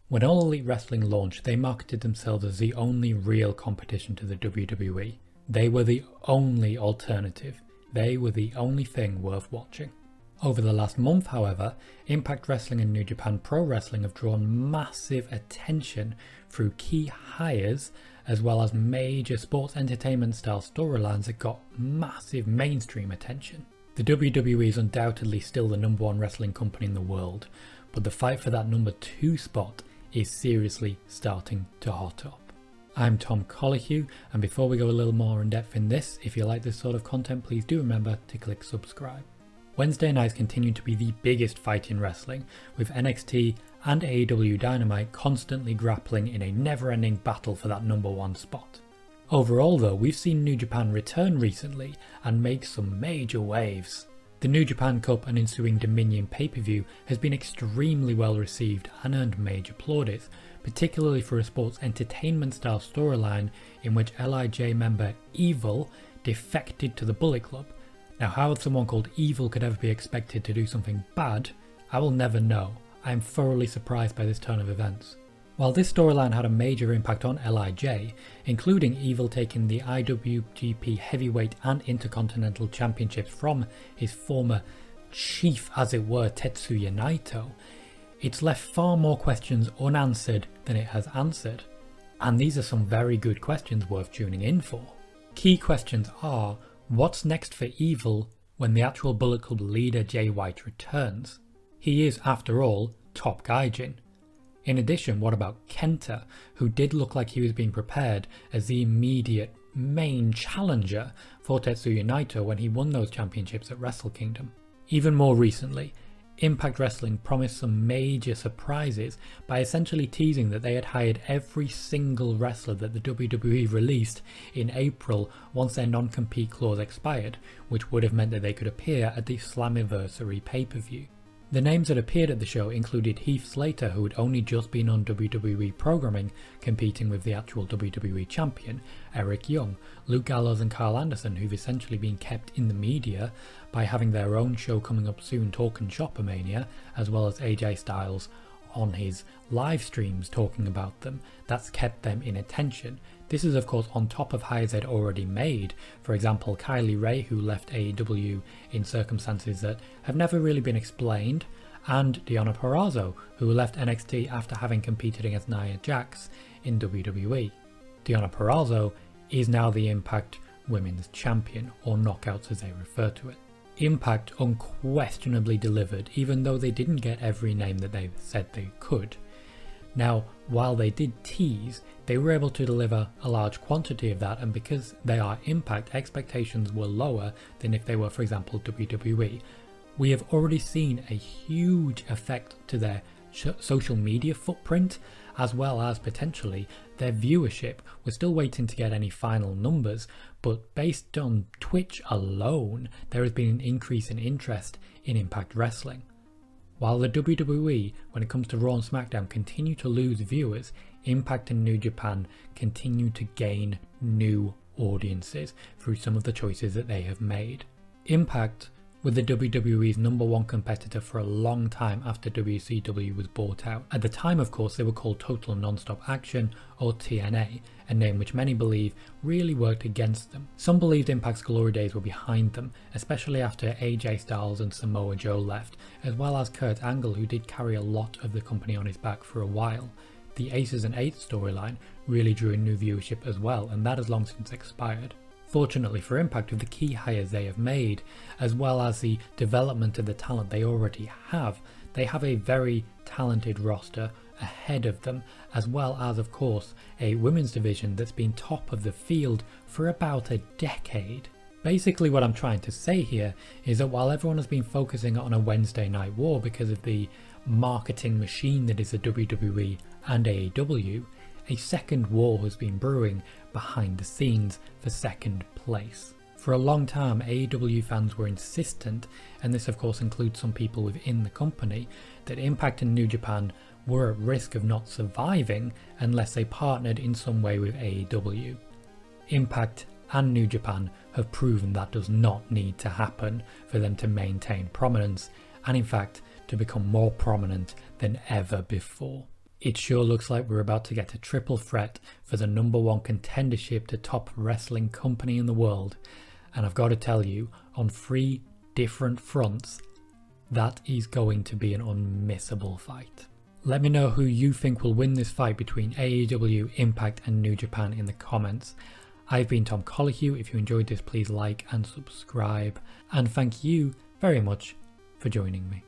When All Elite Wrestling launched, they marketed themselves as the only real competition to the WWE. They were the only alternative. They were the only thing worth watching. Over the last month, however, Impact Wrestling and New Japan Pro Wrestling have drawn massive attention through key hires as well as major sports entertainment style storylines that got massive mainstream attention. The WWE is undoubtedly still the #1 wrestling company in the world, but the fight for that #2 spot is seriously starting to hot up. I'm Tom Collihew, and before we go a little more in depth in this, if you like this sort of content, please do remember to click subscribe. Wednesday nights continue to be the biggest fight in wrestling, with NXT and AEW Dynamite constantly grappling in a never-ending battle for that #1 spot. Overall though, we've seen New Japan return recently and make some major waves. The New Japan Cup and ensuing Dominion pay-per-view has been extremely well received and earned major plaudits, particularly for a sports entertainment style storyline in which LIJ member Evil defected to the Bullet Club. Now, how someone called Evil could ever be expected to do something bad, I will never know. I am thoroughly surprised by this turn of events. While this storyline had a major impact on LIJ, including Evil taking the IWGP Heavyweight and Intercontinental Championships from his former chief, as it were, Tetsuya Naito, it's left far more questions unanswered than it has answered. And these are some very good questions worth tuning in for. Key questions are, what's next for Evil when the actual Bullet Club leader Jay White returns? He is, after all, top gaijin. In addition, what about Kenta, who did look like he was being prepared as the immediate main challenger for Tetsuya Naito when he won those championships at Wrestle Kingdom? Even more recently, Impact Wrestling promised some major surprises by essentially teasing that they had hired every single wrestler that the WWE released in April once their non-compete clause expired, which would have meant that they could appear at the Slammiversary pay-per-view. The names that appeared at the show included Heath Slater, who had only just been on WWE programming competing with the actual WWE champion, Eric Young, Luke Gallows and Kyle Anderson, who've essentially been kept in the media by having their own show coming up soon, Talkin' Shoppermania, as well as AJ Styles on his live streams talking about them. That's kept them in attention. This is of course on top of hires they'd already made, for example Kylie Ray, who left AEW in circumstances that have never really been explained, and Deonna Purrazzo, who left NXT after having competed against Nia Jax in WWE. Deonna Purrazzo is now the Impact Women's Champion, or Knockouts as they refer to it. Impact unquestionably delivered, even though they didn't get every name that they said they could. Now, while they did tease, they were able to deliver a large quantity of that, and because they are Impact, expectations were lower than if they were, for example, WWE. We have already seen a huge effect to their social media footprint, as well as potentially their viewership. We're still waiting to get any final numbers, but based on Twitch alone, there has been an increase in interest in Impact Wrestling. While the WWE, when it comes to Raw and SmackDown, continue to lose viewers, Impact and New Japan continue to gain new audiences through some of the choices that they have made. Impact were the WWE's #1 competitor for a long time after WCW was bought out. At the time, of course, they were called Total Non-Stop Action, or TNA, a name which many believe really worked against them. Some believed Impact's glory days were behind them, especially after AJ Styles and Samoa Joe left, as well as Kurt Angle, who did carry a lot of the company on his back for a while. The Aces and Eights storyline really drew in new viewership as well, and that has long since expired. Fortunately for Impact, with the key hires they have made, as well as the development of the talent they already have, they have a very talented roster ahead of them, as well as, of course, a women's division that's been top of the field for about a decade. Basically what I'm trying to say here is that while everyone has been focusing on a Wednesday Night War because of the marketing machine that is the WWE and AEW, a second war has been brewing behind the scenes for second place. For a long time, AEW fans were insistent, and this of course includes some people within the company, that Impact and New Japan were at risk of not surviving unless they partnered in some way with AEW. Impact and New Japan have proven that does not need to happen for them to maintain prominence, and in fact to become more prominent than ever before. It sure looks like we're about to get a triple threat for the #1 contendership to top wrestling company in the world. And I've got to tell you, on 3 different fronts, that is going to be an unmissable fight. Let me know who you think will win this fight between AEW, Impact and New Japan in the comments. I've been Tom Collihew. If you enjoyed this, please like and subscribe. And thank you very much for joining me.